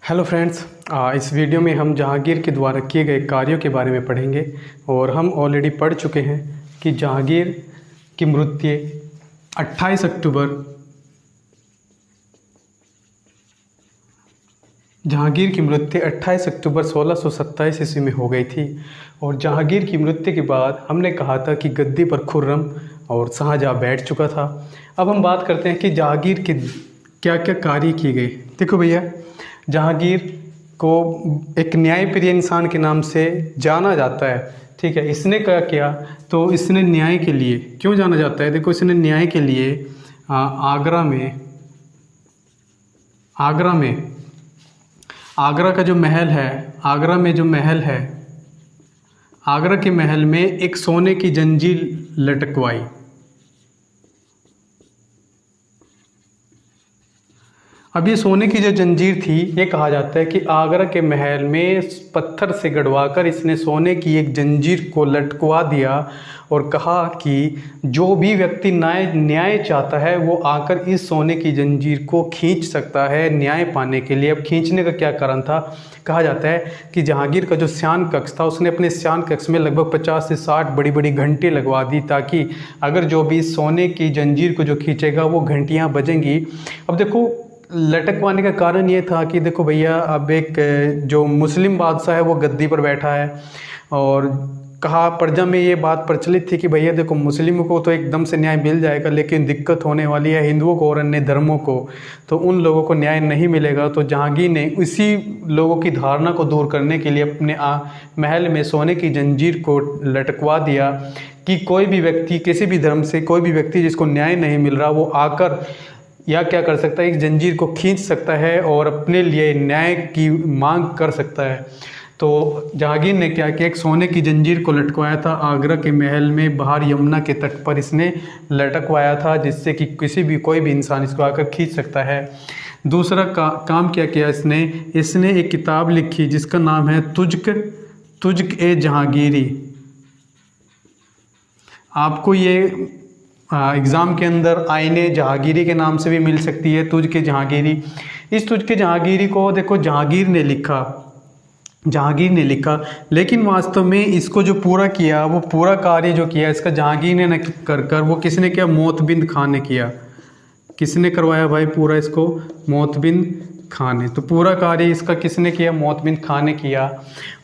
Hello friends, इस video में हम जहांगीर के द्वारा किए गए कार्यों के बारे में पढ़ेंगे। और हम ऑलरेडी पढ़ चुके हैं कि जहांगीर की मृत्यु 28 अक्टूबर जहांगीर की मृत्यु 28 अक्टूबर 1627 ईस्वी में हो गई थी। और जहांगीर की मृत्यु के बाद हमने कहा था कि गद्दी पर खुर्रम और शाहजहाँ बैठ चुका था। अब हम बात करते हैं कि जहांगीर के क्या क्या कार्य किए गए। देखो भैया, जहांगीर को एक न्यायप्रिय इंसान के नाम से जाना जाता है। ठीक है, इसने क्या किया? तो इसने न्याय के लिए क्यों जाना जाता है? देखो, इसने न्याय के लिए आगरा का जो महल है, आगरा के महल में एक सोने की जंजीर लटकवाई। अब ये सोने की जो जंजीर थी, ये कहा जाता है कि आगरा के महल में पत्थर से गड़वाकर इसने सोने की एक जंजीर को लटकवा दिया और कहा कि जो भी व्यक्ति न्याय चाहता है वो आकर इस सोने की जंजीर को खींच सकता है न्याय पाने के लिए। अब खींचने का क्या कारण था? कहा जाता है कि जहांगीर का जो शयन कक्ष था, उसने अपने शयन कक्ष में लगभग 50 से 60 बड़ी बड़ी घंटी लगवा दी, ताकि अगर जो भी सोने की जंजीर को जो खींचेगा वो घंटियाँ बजेंगी। अब देखो, लटकवाने का कारण ये था कि देखो भैया, अब एक जो मुस्लिम बादशाह है वो गद्दी पर बैठा है और कहा प्रजा में ये बात प्रचलित थी कि भैया देखो, मुस्लिमों को तो एकदम से न्याय मिल जाएगा, लेकिन दिक्कत होने वाली है हिंदुओं को और अन्य धर्मों को, तो उन लोगों को न्याय नहीं मिलेगा। तो जहांगीर ने इसी लोगों की धारणा को दूर करने के लिए अपने महल में सोने की जंजीर को लटकवा दिया कि कोई भी व्यक्ति, किसी भी धर्म से कोई भी व्यक्ति जिसको न्याय नहीं मिल रहा, वो आकर या क्या कर सकता है, एक जंजीर को खींच सकता है और अपने लिए न्याय की मांग कर सकता है। तो जहांगीर ने क्या किया, एक सोने की जंजीर को लटकवाया था आगरा के महल में, बाहर यमुना के तट पर इसने लटकवाया था, जिससे कि कोई भी इंसान इसको आकर खींच सकता है। दूसरा काम क्या किया इसने एक किताब लिखी जिसका नाम है तुझक ए जहांगीरी। आपको ये एग्ज़ाम के अंदर आईने जहांगीरी के नाम से भी मिल सकती है, तुझ के जहांगीरी। इस तुझ के जहांगीरी को देखो जहांगीर ने लिखा, लेकिन वास्तव में इसको जो पूरा किया, वो पूरा कार्य जो किया इसका जहांगीर ने न कर वो किसने किया? मोतबिंद खां ने किया। किसने करवाया भाई पूरा इसको? मोतबिंद खां ने। तो पूरा कार्य इसका किसने किया? मोतबिंद खां ने किया।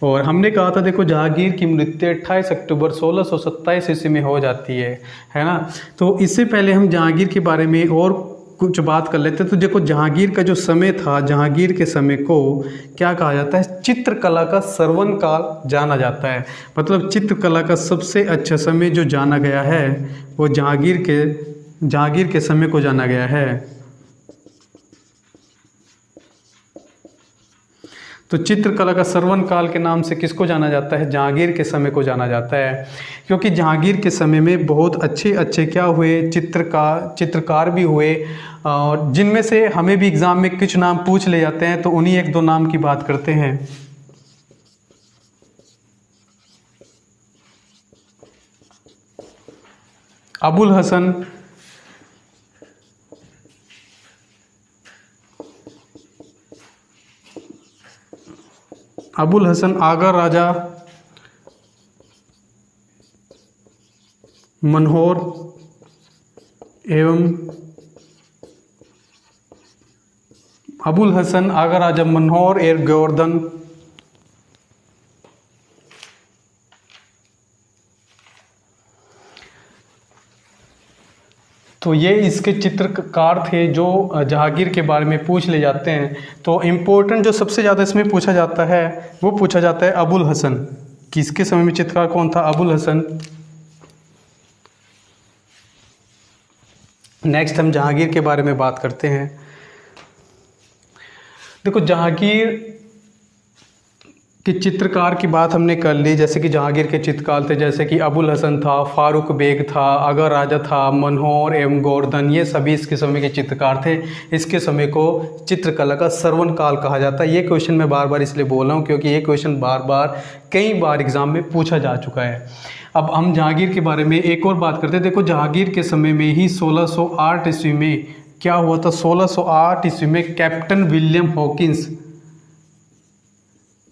और हमने कहा था देखो, जहांगीर की मृत्यु 28 अक्टूबर 1627 ईस्वी में हो जाती है ना। तो इससे पहले हम जहांगीर के बारे में और कुछ बात कर लेते हैं। तो देखो, जहांगीर का जो समय था, जहांगीर के समय को क्या कहा जाता है? चित्रकला का स्वर्णिम काल जाना जाता है। मतलब चित्रकला का सबसे अच्छा समय जो जाना गया है वो जहांगीर के समय को जाना गया है। तो चित्रकला का स्वर्णिम काल के नाम से किसको जाना जाता है? जहांगीर के समय को जाना जाता है, क्योंकि जहांगीर के समय में बहुत अच्छे क्या हुए? चित्रकार भी हुए, और जिनमें से हमें भी एग्ज़ाम में कुछ नाम पूछ ले जाते हैं। तो उन्हीं एक दो नाम की बात करते हैं। अबुल हसन आगा राजा मनोहर एवं अबुल हसन आगा राजा मनोहर एर गोवर्धन तो ये इसके चित्रकार थे जो जहांगीर के बारे में पूछ ले जाते हैं। तो इम्पोर्टेंट जो सबसे ज़्यादा इसमें पूछा जाता है वो पूछा जाता है अबुल हसन। किसके समय में चित्रकार कौन था? अबुल हसन। नेक्स्ट हम जहांगीर के बारे में बात करते हैं। देखो, जहांगीर कि चित्रकार की बात हमने कर ली, जैसे कि जहांगीर के चित्रकार थे, जैसे कि अबुल हसन था, फारूक बेग था, आगा राजा था, मनोहर एवं गोवर्धन, ये सभी इसके समय के चित्रकार थे। इसके समय को चित्रकला का स्वर्णिम काल कहा जाता है। ये क्वेश्चन मैं बार बार इसलिए बोल रहा हूँ क्योंकि ये क्वेश्चन कई बार एग्जाम में पूछा जा चुका है। अब हम जहांगीर के बारे में एक और बात करते हैं। देखो, जहांगीर के समय में ही 1608 ईस्वी में क्या हुआ था? 1608 ईस्वी में captain William Hawkins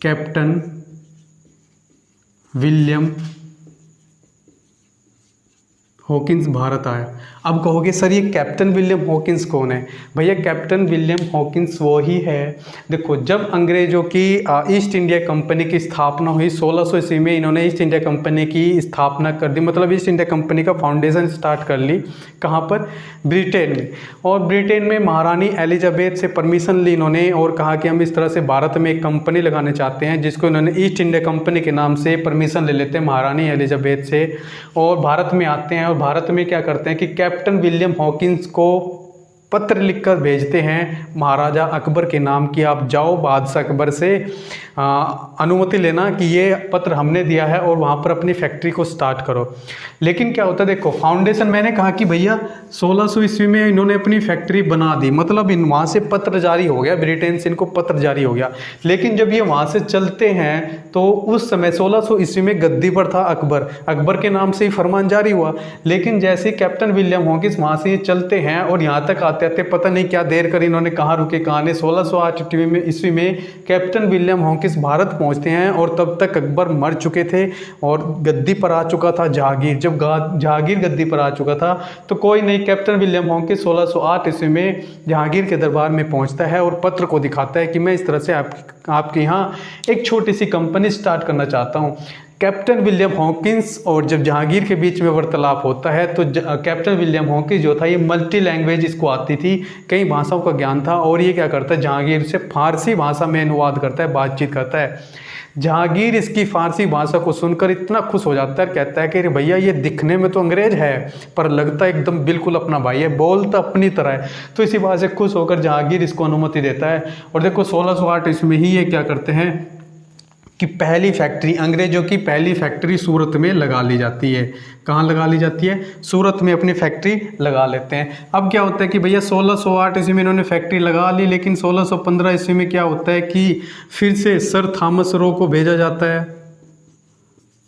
captain William Hawkins Bharat आया। अब कहोगे सर ये कैप्टन विलियम हॉकिंस कौन है? भैया कैप्टन विलियम हॉकिंस वो ही है, देखो जब अंग्रेज़ों की ईस्ट इंडिया कंपनी की स्थापना हुई 1600 ईस्वी में, इन्होंने ईस्ट इंडिया कंपनी की स्थापना कर दी, मतलब ईस्ट इंडिया कंपनी का फाउंडेशन स्टार्ट कर ली। कहाँ पर? ब्रिटेन में। और ब्रिटेन में महारानी एलिजाबेथ से परमिशन ली इन्होंने और कहा कि हम इस तरह से भारत में एक कंपनी लगाने चाहते हैं, जिसको इन्होंने ईस्ट इंडिया कंपनी के नाम से परमिशन ले लेते हैं महारानी एलिजाबेथ से, और भारत में आते हैं। और भारत में क्या करते हैं कि कैप्टन विलियम हॉकिंस को पत्र लिखकर भेजते हैं महाराजा अकबर के नाम की, आप जाओ बादशाह अकबर से अनुमति लेना कि ये पत्र हमने दिया है और वहाँ पर अपनी फैक्ट्री को स्टार्ट करो। लेकिन क्या होता है, देखो फाउंडेशन मैंने कहा कि भैया 1600 ईस्वी में इन्होंने अपनी फैक्ट्री बना दी, मतलब इन वहाँ से पत्र जारी हो गया, ब्रिटेन से इनको पत्र जारी हो गया। लेकिन जब ये वहाँ से चलते हैं तो उस समय 1600 ईस्वी में गद्दी पर था अकबर, अकबर के नाम से ही फरमान जारी हुआ। लेकिन जैसे कैप्टन विलियम हॉकिंस वहाँ से ये चलते हैं और यहाँ तक आते आते पता नहीं क्या देर कर इन्होंने कहाँ रुके कहाँ नहीं, 1608 ईस्वी में कैप्टन विलियम हॉकिंस भारत पहुँचते हैं और तब तक अकबर मर चुके थे और गद्दी पर आ चुका था जहांगीर। जब जहांगीर गद्दी पर आ चुका था तो कोई नहीं, कैप्टन विलियम हॉकिंस 1608 ईस्वी में जहांगीर के दरबार में पहुंचता है और पत्र को दिखाता है कि मैं इस तरह से आपके यहाँ एक छोटी सी कंपनी स्टार्ट करना चाहता हूँ। कैप्टन विलियम हॉकिंस और जब जहांगीर के बीच में वार्तालाप होता है तो कैप्टन विलियम हॉकिंस जो था ये मल्टी लैंग्वेज इसको आती थी, कई भाषाओं का ज्ञान था, और ये क्या करता है जहांगीर से फारसी भाषा में अनुवाद करता है, बातचीत करता है। जहांगीर इसकी फारसी भाषा को सुनकर इतना खुश हो जाता है, कहता है कि भैया ये दिखने में तो अंग्रेज है पर लगता है एकदम बिल्कुल अपना भाई है, बोलता अपनी तरह है। तो इसी बात से खुश होकर जहांगीर इसको अनुमति देता है। और देखो 1608 इसमें ही ये क्या करते हैं कि पहली फैक्ट्री, अंग्रेजों की पहली फैक्ट्री सूरत में लगा ली जाती है। कहाँ लगा ली जाती है? सूरत में अपनी फैक्ट्री लगा लेते हैं। अब क्या होता है कि भैया 1608 ईस्वी में इन्होंने फैक्ट्री लगा ली, लेकिन 1615 ईस्वी में क्या होता है कि फिर से सर थॉमस रो को भेजा जाता है।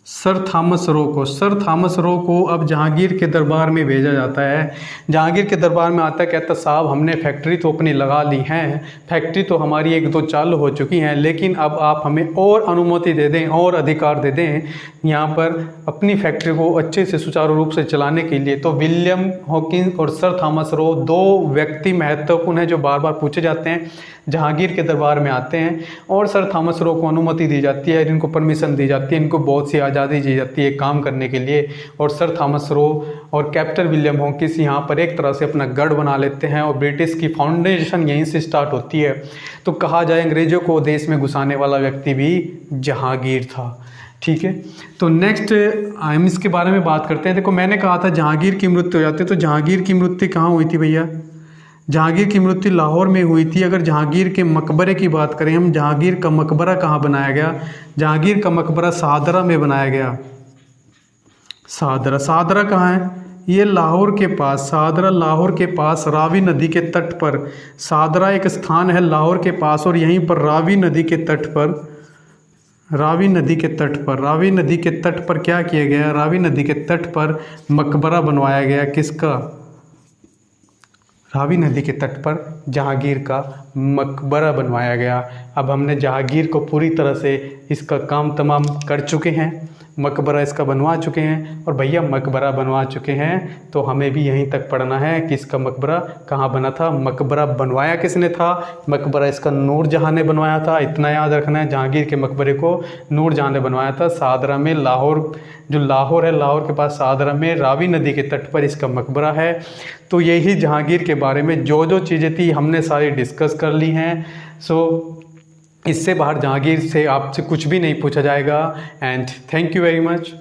सर थॉमस रो को अब जहांगीर के दरबार में भेजा जाता है। जहांगीर के दरबार में आता है, कहता साहब हमने फैक्ट्री तो अपनी लगा ली है, फैक्ट्री तो हमारी एक दो चालू हो चुकी हैं, लेकिन अब आप हमें और अनुमति दे दें और अधिकार दे दें यहाँ पर अपनी फैक्ट्री को अच्छे से सुचारू रूप से चलाने के लिए। तो विलियम हॉकिंस और सर थॉमस रो दो व्यक्ति महत्वपूर्ण हैं जो बार बार पूछे जाते हैं। जहांगीर के दरबार में आते हैं और सर थॉमस रो को अनुमति दी जाती है, इनको परमिशन दी जाती है, इनको बहुत सी आज़ादी दी जाती है काम करने के लिए। और सर थॉमस रो और कैप्टन विलियम हॉकिंस यहाँ पर एक तरह से अपना गढ़ बना लेते हैं और ब्रिटिश की फाउंडेशन यहीं से स्टार्ट होती है। तो कहा जाए अंग्रेजों को देश में घुसाने वाला व्यक्ति भी जहांगीर था। ठीक है, तो नेक्स्ट हम इसके बारे में बात करते हैं। देखो मैंने कहा था जहांगीर की मृत्यु हो जाती है, तो जहांगीर की मृत्यु कहाँ हुई थी भैया? जहांगीर की मृत्यु लाहौर में हुई थी। अगर जहांगीर के मकबरे की बात करें हम, जहांगीर का मकबरा कहाँ बनाया गया? जहांगीर का मकबरा शाहदरा में बनाया गया। शाहदरा कहाँ है? ये लाहौर के पास, शाहदरा लाहौर के पास रावी नदी के तट पर। शाहदरा एक स्थान है लाहौर के पास और यहीं पर रावी नदी के तट पर क्या किया गया? रावी नदी के तट पर मकबरा बनवाया गया। किसका? रावी नदी के तट पर जहांगीर का मकबरा बनवाया गया। अब हमने जहांगीर को पूरी तरह से इसका काम तमाम कर चुके हैं, मकबरा इसका बनवा चुके हैं। और भैया मकबरा बनवा चुके हैं तो हमें भी यहीं तक पढ़ना है कि इसका मकबरा कहाँ बना था, मकबरा बनवाया किसने था? मकबरा इसका नूरजहाँ ने बनवाया था। इतना याद रखना है, जहांगीर के मकबरे को नूरजहाँ ने बनवाया था। शाहदरा में, लाहौर जो लाहौर है, लाहौर के पास शाहदरा में रावी नदी के तट पर इसका मकबरा है। तो यही जहांगीर के बारे में जो जो चीज़ें थी हमने सारी डिस्कस कर ली हैं। सो इससे बाहर जहांगीर से आपसे कुछ भी नहीं पूछा जाएगा। And thank you very much.